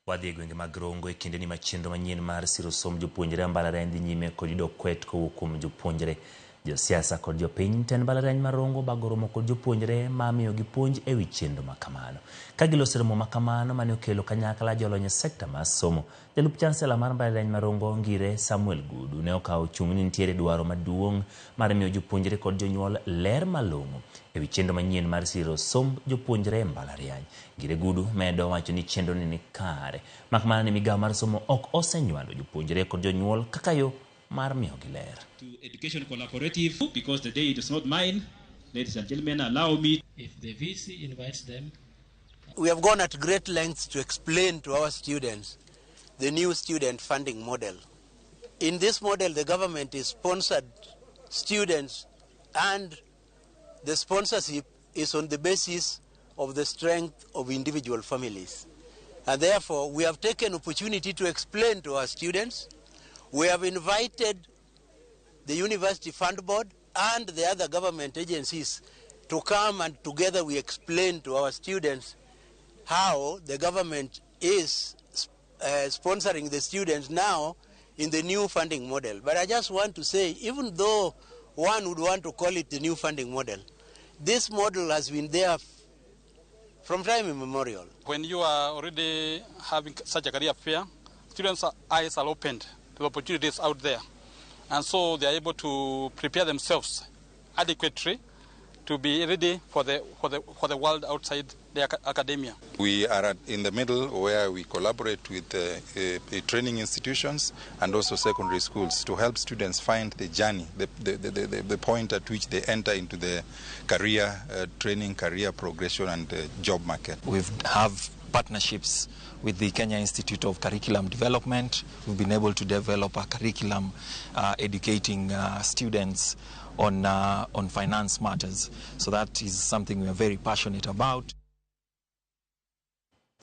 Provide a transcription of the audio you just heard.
Wadhi e gwenge mag Rongo e kinde ni machendo manyien mar siro somo jopuonjre mbalariany dhi nyime kod yudo kwet kowuok kuom jopuonjre. Josiasa kod jopiny ten mbalariany mar Rongo bago romo kod jopuonjre ma miyo gi puonj e wi chendo makamano. Ka giloso romo makamano mane okelo kanyakla jolony e sekta mar somo, jalup chancellor mar mbalariany mar Rongo Ngire Samuel Gudu ne okawo chung' ni nitiere dwaro maduong' mar miyo jopuonjre kod jonyuol ler malong'o e wi chendo manyien mar siro somb jopuonjre e mbalariany. Ngire Gudu medo wacho ni chendo ni kare, makmana ni migawo mar somo ok osenywando jopuonjre kod jonyuol kaka yo mar miyo gi ler. To education collaborative, because the day it is not mine, ladies and gentlemen, allow me. If the VC invites them. We have gone at great lengths to explain to our students the new student funding model. In this model, the government is sponsored students, and the sponsorship is on the basis of the strength of individual families. And therefore, we have taken opportunity to explain to our students. We have invited the University Fund Board and the other government agencies to come, and together we explain to our students how the government is sponsoring the students now in the new funding model. But I just want to say, even though one would want to call it the new funding model, this model has been there from time immemorial. When you are already having such a career fair, students' eyes are opened to the opportunities out there. And so they are able to prepare themselves adequately to be ready for the world outside the academia. We are in the middle where we collaborate with training institutions and also secondary schools to help students find the journey, the point at which they enter into the career training, career progression and job market. We have partnerships with the Kenya Institute of Curriculum Development. We've been able to develop a curriculum educating students on finance matters. So that is something we are very passionate about.